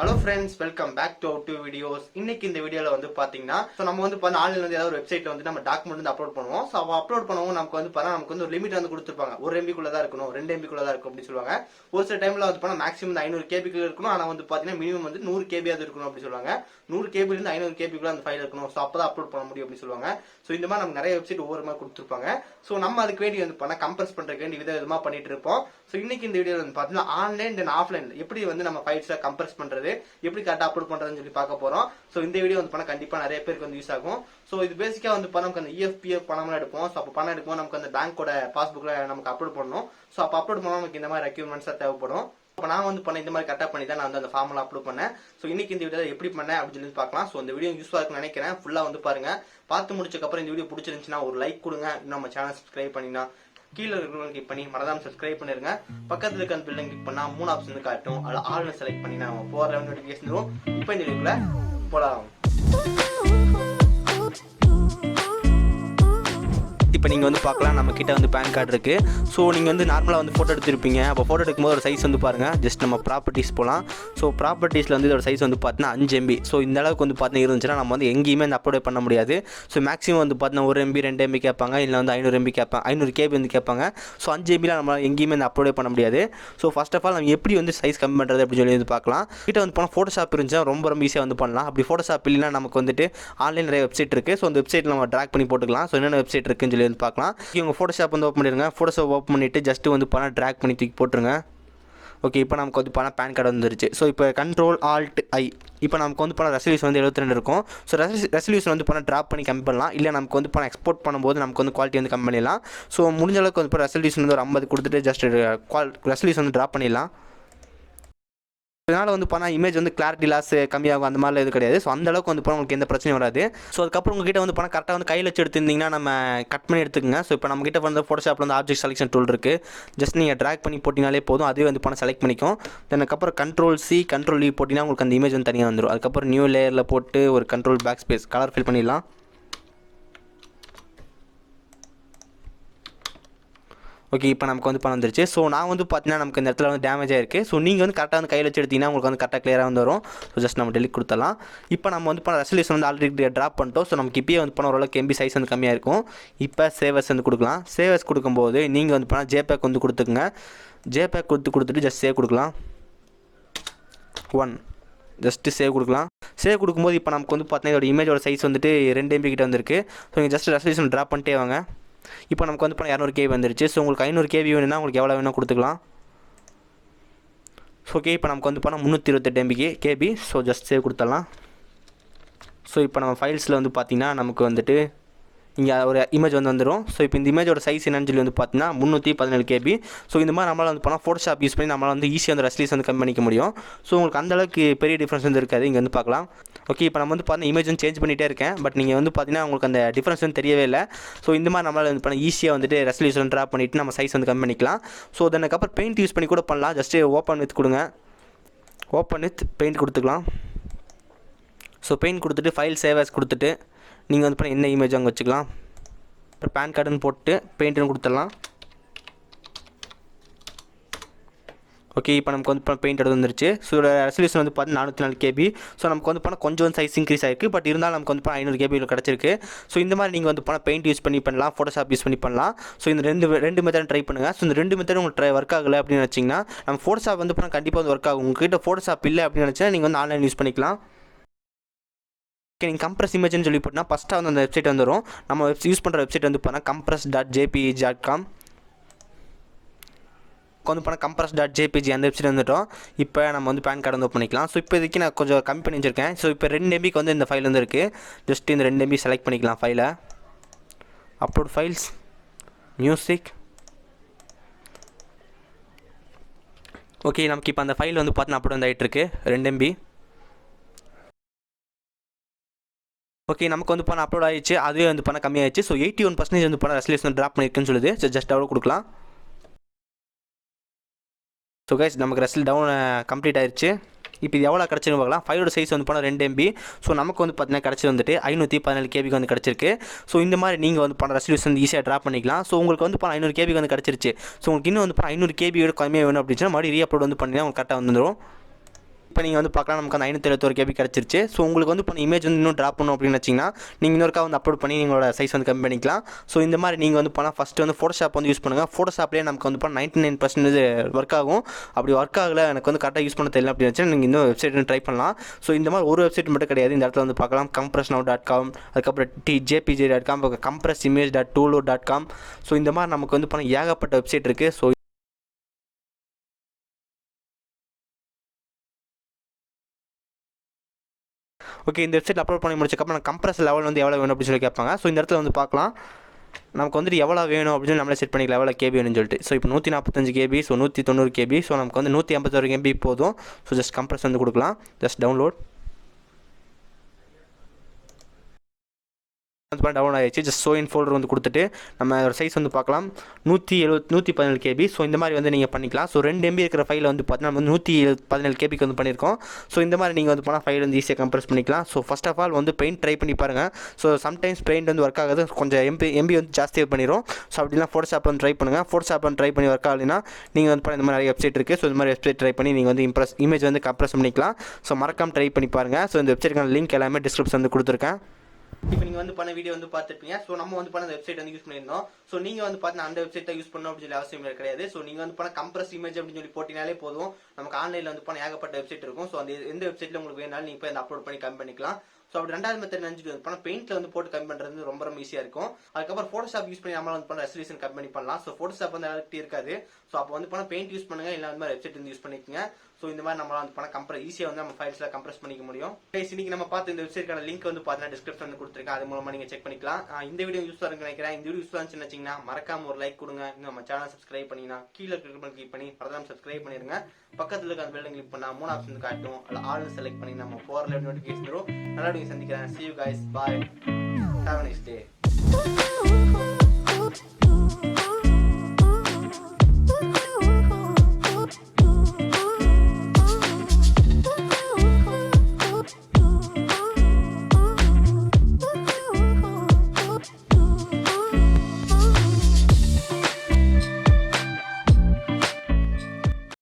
Hello friends, welcome back to our to videos. இன்னைக்கு இந்த வீடியோவில் வந்து பார்த்தீங்கன்னா நம்ம வந்து ஆன்லைனில் வந்து ஏதாவது ஒரு வெப்சைட்டில் வந்து நம்ம டாக்குமெண்ட் வந்து அப்லோட் பண்ணுவோம். ஸோ அப்லோட் பண்ணுவோம் நமக்கு வந்து நமக்கு வந்து ஒரு லிமிட் வந்து கொடுத்துருப்பாங்க. 1 MB தான் இருக்கணும், 2 MB தான் இருக்கும் அப்படின்னு சொல்லுவாங்க. ஒரு சில டைமில் வந்து மேக்ஸிமம் 500 KB இருக்கணும். ஆனால் வந்து பார்த்தீங்கன்னா மினிமம் வந்து 100 KB இருக்கணும் அப்படின்னு சொல்லுவாங்க. 100 KB 500 KB அந்த ஃபைல் இருக்கணும். ஸோ அப்போ தான் அப்லோட் பண்ண முடியும் அப்படின்னு சொல்லுவாங்க. ஸோ இந்த மாதிரி நமக்கு நிறைய வெப்சைட் ஒவ்வொரு மாதிரி கொடுத்துருப்பாங்க. ஸோ நம்ம அதுக்கு வேண்டி வந்து கம்பேர் பண்ணுறதுக்கு வேண்டி விதமாக பண்ணிட்டு இருப்போம். ஸோ இன்னைக்கு இந்த வீடியோவில் வந்து பார்த்தீங்கன்னா ஆன்லைன் தென் ஆஃப்லைன் எப்படி வந்து நம்ம ஃபைல்ஸை கம்பேர் பண்ணுறது, எப்படி கரெக்டாக அப்லோட் பண்றதுன்னு சொல்லி பார்க்க போறோம். சோ இந்த வீடியோ வந்து கண்டிப்பா நிறைய பேருக்கு வந்து யூஸ் ஆகும். சோ இது பேசிக்கா வந்து நமக்கு அந்த EFPF பணம் எடுப்போம். சோ அப்ப பணம் எடுப்போம், நமக்கு அந்த பேங்கோட பாஸ்புக்ல நமக்கு அப்லோட் பண்ணணும். சோ அப்ப அப்லோட் பண்ணா நமக்கு இந்த மாதிரி ரெக்யூர்மெண்ட்ஸ் தேவைப்படும். அப்ப நான் வந்து இந்த மாதிரி கரெக்டா பண்ணி தான் நான் வந்து அந்த ஃபார்முலா அப்லோட் பண்ணேன். சோ இன்னைக்கு இந்த வீடியோ எப்படி பண்ணேன் அப்படின்னு சொல்லி பார்க்கலாம். சோ இந்த வீடியோ யூஸ்ஃபுல்லா இருக்கும்னு நினைக்கிறேன். ஃபுல்லா வந்து பாருங்க. பார்த்து முடிச்சதுக்கு அப்புறம் இந்த வீடியோ பிடிச்சிருந்துச்சுன்னா ஒரு லைக் கொடுங்க. இன்னும் நம்ம சேனல் சப்ஸ்கிரைப் பண்ணினா கீழே இருக்கிறவங்க கிளிக் பண்ணி மறக்காம சப்ஸ்கிரைப் பண்ணிருங்க. பக்கத்துல இருக்க அந்த பில்லிங் கிளிக் பண்ணா 3 ஆப்ஷன் வந்து காட்டும். அதுல ஆல்னு செலக்ட் பண்ணி நம்ம போற நோட்டிபிகேஷன் வரும். இப்போ இந்த வீடியோக்குள்ள போலாம். இப்போ நீங்கள் வந்து பார்க்கலாம், நம்ம கிட்ட வந்து பேன் கார்டு இருக்குது. ஸோ நீங்கள் வந்து நார்மலாக வந்து ஃபோட்டோ எடுத்துருப்பீங்க. அப்போ ஃபோட்டோ எடுக்கும்போது ஒரு சைஸ் வந்து பாருங்கள். ஜஸ்ட் நம்ம ப்ராப்பர்ட்டிஸ் போகலாம். ஸோ ப்ராப்பர்ட்டிஸில் வந்து இதோட சைஸ் வந்து பார்த்தீங்கன்னா 5 MB. ஸோ இந்த அளவுக்கு வந்து பார்த்தீங்கன்னா இருந்துச்சுன்னா நம்ம வந்து எங்கேயுமே அந்த அப்லோட் பண்ண முடியாது. ஸோ மேக்ஸிமம் வந்து பார்த்தீங்கன்னா 1 MB 2 MB கேட்பாங்க, இல்லை வந்து 500 MB கேட்பாங்க, 500 KB வந்து கேட்பாங்க. ஸோ 5 MB நம்ம எங்கேயுமே அந்த அப்லோட் பண்ண முடியாது. ஸோ ஃபர்ஸ்ட் ஆஃப் ஆல் நம்ம எப்படி வந்து சைஸ் கம்மி பண்ணுறது அப்படின்னு சொல்லி வந்து பார்க்கலாம். கிட்ட வந்து போனால் ஃபோட்டோஷாப் இருந்துச்சுன்னா ரொம்ப ஈஸியாக வந்து பண்ணலாம். அப்படி ஃபோட்டோஷாப் இல்லைன்னா நமக்கு வந்துட்டு ஆன்லைன் நிறைய வெப்சைட் இருக்குது. ஸோ அந்த வெப்சைட்டில் நம்ம ட்ராக் பண்ணி போட்டுக்கலாம். ஸோ என்னென்ன வெப்சைட் இருக்குன்னு சொல்லி வந்து பார்க்கலாம். உங்கள் ஃபோட்டோஷாப் வந்து ஓப்பன் பண்ணிடுங்க. ஃபோட்டோஷாப் ஓப்பன் பண்ணிவிட்டு ஜஸ்ட்டு வந்து ட்ராக் பண்ணி தூக்கி போட்டுருங்க. ஓகே, இப்போ நமக்கு வந்து பேன் கார்டு வந்துருச்சு. ஸோ இப்போ Ctrl+Alt+I. இப்போ நமக்கு வந்து ரெசல்யூஷன் வந்து 72 இருக்கும். ஸோ ரெசல்யூஷன் வந்து ட்ராப் பண்ணி கம்மி பண்ணலாம். இல்லை நமக்கு வந்து எக்ஸ்போர்ட் பண்ணும்போது நமக்கு வந்து குவாலிட்டி வந்து கம்மி பண்ணிடலாம். ஸோ முடிஞ்ச அளவுக்கு வந்து ரெசல்யூஷன் வந்து ஒரு 50 கொடுத்துட்டு ஜஸ்ட் ரெசல்யூஷன் வந்து ட்ராப் பண்ணிடலாம். இதனால் வந்து இமேஜ் வந்து கிளாரிட்டி லாஸ் கம்மியாகும், அந்த மாதிரிலாம் இது கிடையாது. ஸோ அந்த அளவுக்கு வந்து உங்களுக்கு எந்த பிரச்சனையும் வராது. ஸோ அதுக்கப்புறம் உங்ககிட்ட வந்து கரெக்டாக வந்து கையில் வச்சு எடுத்துருந்தீங்கன்னா நம்ம கட் பண்ணி எடுத்துக்கோங்க. ஸோ இப்போ நம்ம கிட்ட வந்து ஃபோட்டோஷாப்பில் வந்து ஆப்ஜெக்ட் செலெக்ஷன் டூல் இருக்குது. ஜஸ்ட் நீங்கள் ட்ராக் பண்ணி போட்டினாலே போதும், அதுவே வந்து செலக்ட் பண்ணிக்கும். அதுக்கப்புறம் Ctrl+C Ctrl+V போட்டிங்கன்னா உங்களுக்கு அந்த இமேஜ் வந்து தனியாக வந்துடும். அதுக்கப்புறம் நியூ லேயரில் போட்டு ஒரு Ctrl+Backspace கலர் ஃபில் பண்ணிடலாம். ஓகே, இப்போ நமக்கு வந்து வந்துருச்சு. ஸோ நான் வந்து பார்த்தீங்கன்னா நமக்கு இந்த இடத்துல வந்து டேமேஜ் ஆயிருக்கு. ஸோ நீங்கள் வந்து கரெக்டாக வந்து கையில் வச்சு எடுத்தீங்கன்னா உங்களுக்கு வந்து கரெக்டாக கிளியராக வந்து வரும். ஸோ ஜஸ்ட் நம்ம டெலிட் கொடுத்துடலாம். இப்போ நம்ம வந்து ரெசல்யூஷன் வந்து ஆல்ரெடி ட்ராப் பண்ணிட்டோம். ஸோ நமக்கு இப்போயே வந்து ஓரளவுக்கு MB சைஸ் வந்து கம்மியாக இருக்கும். இப்போ சேவஸ் வந்து கொடுக்கலாம். சேவஸ் கொடுக்கும்போது நீங்கள் வந்து JPEG வந்து கொடுத்துக்குங்க. JPEG கொடுத்துட்டு ஜஸ்ட் சேவ் கொடுக்கலாம். 1 ஜஸ்ட்டு சேவ் கொடுக்கலாம். சேவ் கொடுக்கும்போது இப்போ நமக்கு வந்து பார்த்தீங்கன்னா இதோட இமேஜோட சைஸ் வந்துட்டு 2 MB கிட்ட வந்திருக்கு. ஸோ நீங்கள் ஜஸ்ட் ரெசல்யூஷன் ட்ராப் பண்ணிட்டே வாங்க. இப்போ நமக்கு வந்து 200 KB வந்துருச்சு. ஸோ உங்களுக்கு 500 KB வேணும்னா உங்களுக்கு எவ்வளோ வேணும் கொடுத்துக்கலாம். ஓகே, இப்போ நமக்கு வந்து 328 KB. ஸோ ஜஸ்ட் சேவ் கொடுத்துடலாம். ஸோ இப்போ நம்ம ஃபைல்ஸில் வந்து பார்த்திங்கன்னா நமக்கு வந்துட்டு இங்கே ஒரு இமேஜ் வந்து வந்துடும். ஸோ இப்போ இந்த இமேஜோட சைஸ் என்னன்னு சொல்லி வந்து பார்த்தீங்கன்னா 317 KB. ஸோ இந்த மாதிரி நம்மளால் வந்து ஃபோட்டோஷாப் யூஸ் பண்ணி நம்மளால் வந்து ஈஸியாக வந்து ரெசல்யூஷன் வந்து கம்மி பண்ணிக்க முடியும். ஸோ உங்களுக்கு அந்தளவுக்கு பெரிய டிஃப்ரென்ஸ் வந்து இருக்காது. இங்கே வந்து பார்க்கலாம். ஓகே, இப்போ நம்ம வந்து இமேஜ் வந்து சேஞ்ச் பண்ணிகிட்டே இருக்கேன். பட் நீங்கள் வந்து பார்த்தீங்கன்னா உங்களுக்கு அந்த டிஃப்ரென்ஸ் வந்து தெரியவே இல்லை. ஸோ இந்த மாதிரி நம்மளால் வந்து ஈஸியாக வந்துட்டு ரெசல்யூஷன் ட்ராப் பண்ணிவிட்டு நம்ம சைஸ் வந்து கம்மி பண்ணிக்கலாம். ஸோ அதுக்கப்புறம் பெயிண்ட் யூஸ் பண்ணி கூட பண்ணலாம். ஜஸ்ட்டு ஓப்பன் வித் கொடுங்க. ஓப்பன் வித் பெயிண்ட் கொடுத்துக்கலாம். ஸோ பெயிண்ட் கொடுத்துட்டு ஃபைல் சேவஸ் கொடுத்துட்டு நீங்கள் வந்து என்ன இமேஜ் அங்கே வச்சுக்கலாம். அப்புறம் பேன் கார்டுன்னு போட்டு பெயிண்ட்டுன்னு கொடுத்துடலாம். ஓகே, இப்போ நமக்கு வந்து பெயிண்ட் எடுத்து வந்துருச்சு. ஸோ ரெசல்யூஷன் வந்து 404 KB. ஸோ நமக்கு வந்து கொஞ்சம் சைஸ் இன்க்ரீஸ் ஆயிருக்கு. பட் இருந்தாலும் நமக்கு வந்து 500 KB கிடச்சிருக்கு. ஸோ இந்த மாதிரி நீங்கள் வந்து பெயிண்ட் யூஸ் பண்ணி பண்ணலாம், ஃபோட்டோஷாப் யூஸ் பண்ணி பண்ணலாம். ஸோ இந்த ரெண்டு மெத்தட் ட்ரை பண்ணுங்கள். ஸோ இந்த 2 மெத்தட் உங்களுக்கு ஒர்க் ஆகலை அப்படின்னு நினச்சிங்கன்னா நம்ம ஃபோட்டோஷாப் வந்து கண்டிப்பாக வந்து ஒர்க் ஆகும். உங்கள்கிட்ட ஃபோட்டோஷாப் இல்லை அப்படின்னு நினச்சிங்கன்னா நீங்கள் வந்து ஆன்லைன் யூஸ் பண்ணிக்கலாம். நீங்கள் கம்ப்ரஸ் இமேஜ்னு சொல்லி போட்டால் ஃபஸ்ட்டாக வந்து அந்த வெப்சைட் வந்துடும். நம்ம யூஸ் பண்ணுற வெப்சைட் வந்து compress.jpg.com. வந்து compress.jpg அந்த வெப்சைட் வந்துட்டோம். இப்போ நம்ம வந்து பேன் கார்டு வந்து ஓப்பன் பண்ணிக்கலாம். ஸோ இப்போதைக்கு நான் கொஞ்சம் கம்மி பண்ணி வச்சுருக்கேன். ஸோ இப்போ 2 MB வந்து இந்த ஃபைல் வந்து இருக்குது. ஜஸ்ட் இந்த 2 MB செலக்ட் பண்ணிக்கலாம் ஃபைலை. Upload files, music. ஓகே, நமக்கு இப்போ அந்த ஃபைல் வந்து பார்த்தீங்கன்னா அப்லோட் வந்து ஆகிட்டுருக்கு 2 MB. ஓகே, நமக்கு வந்து அப்லோட் ஆயிடுச்சு. அதுவே வந்து கம்மியாயிடுச்சு. ஸோ 81% வந்து ரெசல்யூஷன் ட்ராப் பண்ணியிருக்குன்னு சொல்லுது. ஸோ ஜஸ்ட் அவ்வளோ கொடுக்கலாம். ஸோ கைஸ், நமக்கு ரெசல்ட் டவுன் கம்ப்ளீட் ஆயிடுச்சு. இப்போ இது எவ்வளோ கிடச்சின்னு பார்க்கலாம். ஃபைலோட சைஸ் வந்து 2 MB. ஸோ நமக்கு வந்து பார்த்தீங்கன்னா கிடச்சி வந்துட்டு 517 KB வந்து கிடச்சிருக்கு. ஸோ இந்த மாதிரி நீங்கள் வந்து ரெசல்யூஷன் ஈஸியாக ட்ராப் பண்ணிக்கலாம். ஸோ உங்களுக்கு வந்து 500 KB வந்து கிடச்சிருச்சு. ஸோ உங்களுக்கு இன்னும் வந்து 500 KB கம்மியாக வேணும் அப்படின்னா மறுபடியும் ரீஅப்லோட் வந்து பண்ணிங்கன்னா உங்களுக்கு கரெக்டாக வந்துடும். இப்போ நீங்கள் வந்து பார்க்கலாம் நமக்கு அந்த 571 KB கிடச்சிருச்சு. ஸோ உங்களுக்கு வந்து இப்போ இமேஜ் வந்து இன்னும் ட்ராப் பண்ணணும் அப்படின்னு வச்சிங்கன்னா நீங்கள் இன்னொருக்கா வந்து அப்லோட் பண்ணி நீங்களோட சைஸ் வந்து கம்மி பண்ணிக்கலாம். ஸோ இந்த மாதிரி நீங்கள் வந்து பண்ணால் ஃபஸ்ட்டு வந்து ஃபோட்டோஷாப் வந்து யூஸ் பண்ணுங்கள். ஃபோட்டோஷாப்லேயே நமக்கு வந்து 99% ஒர்க் ஆகும். அப்படி ஒர்க் ஆகலை எனக்கு வந்து கரெக்டாக யூஸ் பண்ண தெரியல அப்படின்னு வச்சு நீங்கள் இன்னும் வெப்சைட் ட்ரை பண்ணலாம். ஸோ இந்த மாதிரி ஒரு வெப்சைட் மட்டும் கிடையாது, இந்த இடத்துல வந்து பார்க்கலாம் compressnow.com, அதுக்கப்புறம் jpg.com, compressimage.tulu.com. ஸோ இந்த மாதிரி நமக்கு வந்து பண்ண ஏகப்பட்ட வெப்சைட் இருக்குது. ஸோ ஓகே, இந்த வெப்சைட் அப்லோட் பண்ணி முடிச்சக்கப்புறம் நான் கம்ப்ரஸ் லெவல் வந்து எவ்வளோ வேணும் அப்படின்னு சொல்லி கேட்பாங்க. ஸோ இந்த இடத்துல வந்து பார்க்கலாம் நமக்கு வந்துட்டு எவ்வளோ வேணும் அப்படின்னு நம்மளே செட் பண்ணிக்கலாம், எவ்வளோ KB வேணும்னு சொல்லிட்டு. ஸோ இப்போ 145 KB, ஸோ 190 KB, ஸோ நமக்கு வந்து 151 KB போதும். ஸோ ஜஸ்ட் கம்ப்ரஸ் வந்து கொடுக்கலாம், ஜஸ்ட் டவுன்லோட் டவுன் ஆகிடுச்சு. ஜஸ்ட் ஸோ இன் ஃபோல்டர் வந்து கொடுத்துட்டு நம்ம சைஸ் வந்து பார்க்கலாம் 117 KB. ஸோ இந்த மாதிரி வந்து நீங்கள் பண்ணிக்கலாம். ஸோ 2 MB இருக்கிற ஃபைல் வந்து பார்த்தீங்கன்னா நம்ம 117 KBக்கு வந்து பண்ணியிருக்கோம். ஸோ இந்த மாதிரி நீங்கள் வந்து போனால் ஃபைல் வந்து ஈஸியாக கம்ப்ரஸ் பண்ணிக்கலாம். ஸோ ஃபஸ்ட் ஆஃப் ஆல் வந்து பெயிண்ட் ட்ரை பண்ணி பாருங்கள். ஸோ சம்டைம்ஸ் பெயிண்ட் வந்து ஒர்க் ஆகுது, கொஞ்சம் MB வந்து ஜாஸ்தியாக பண்ணிடும். ஸோ அப்படிலாம் ஃபோட்டோஷாப் வந்து ட்ரை பண்ணுங்கள். ஃபோட்டோஷாப் வந்து ட்ரை பண்ணி ஒர்க் ஆகலைன்னா நீங்கள் வந்து இந்த மாதிரி நிறைய வெப்சைட் இருக்குது. ஸோ இந்த மாதிரி வெப்சைட் ட்ரை பண்ணி நீங்கள் வந்து இமேஜ் வந்து கம்ப்ரஸ் பண்ணிக்கலாம். ஸோ மறக்காம ட்ரை பண்ணி பாருங்கள். ஸோ இந்த வெப்சைட்டுக்கான லிங்க் எல்லாமே டிஸ்கிரிப்ஷன் வந்து கொடுத்துருக்கேன். இப்போ நீங்கள் வந்து பண்ண வீடியோ வந்து பார்த்துருப்பீங்க. ஸோ நம்ம வந்து பண்ண வெப்சைட் வந்து யூஸ் பண்ணியிருந்தோம். ஸோ நீங்கள் வந்து பார்த்தீங்கன்னா அந்த வெப்சைட்டை யூஸ் பண்ணணும் அப்படின்னு சொல்லி அவசியம் கிடையாது. ஸோ நீங்கள் வந்து பண்ண கம்ப்ரஸ் இமேஜ் அப்படின்னு சொல்லி போட்டினாலே போதும், நமக்கு ஆன்லைனில் வந்து பண்ண ஏகப்பட்ட வெப்சைட் இருக்கும். ஸோ அந்த எந்த வெப்சைட்டில் உங்களுக்கு வேணாலும் நீங்கள் போய் அந்த அப்லோட் பண்ணி கம்மி பண்ணிக்கலாம். ஸோ அப்படி ரெண்டாவது மெத்தட் நினச்சிட்டு வந்து பண்ணால் பெயிண்ட்டில் வந்து போட்டு கம்மி பண்ணுறது ரொம்ப ஈஸியாக இருக்கும். அதுக்கப்புறம் ஃபோட்டோஷாப் யூஸ் பண்ணி நம்மளால் வந்து பண்ண ரெசல்யூஷன் கம்மி பண்ணலாம். ஸோ ஃபோட்டோஷாப் வந்து யாருக்கு இருக்காது. ஸோ அப்போ வந்து பண்ண பெயிண்ட் யூஸ் பண்ணுங்கள், இல்லை அந்த மாதிரி வெப்சைட் வந்து யூஸ் பண்ணிக்கோங்க. ஸோ இந்த மாதிரி நம்மளால் வந்து பண்ண ஈஸியாக வந்து நம்ம ஃபைல்ஸில் கம்ப்ரஸ் பண்ணிக்க முடியும். இன்னைக்கு நம்ம பார்த்து இந்த வெப்சைட்கான லிங்க் வந்து பார்த்தீங்கன்னா டிஸ்கிரிப்ஷன் வந்து கொடுத்துருக்கேன், அது மூலமாக நீங்கள் செக் பண்ணிக்கலாம். இந்த வீடியோ யூஸ்ஃபுல்லாக இருக்குன்னு நினைக்கிறேன். இந்த வீடியோ யூஸ்ஃபுல்லாக இருந்துச்சுன்னா மறக்காம ஒரு லைக் கொடுங்க. இன்னும் நம்ம சேனல் சப்ஸ்கிரைப் பண்ணிங்கன்னா கீழே கிளிக் பண்ணி பரதாம சப்ஸ்கிரைப் பண்ணிருங்க. பக்கத்தில் இருக்க அந்த பெல் கிளிக் பண்ணால் 3 ஆப்ஷன் காட்டும், அதில் ஆல் செலக்ட் பண்ணி நம்ம 4 நோட்டிஃபிகேஷன் வரும். நல்லா சந்திக்கிறேன். See you guys, bye, have a nice day.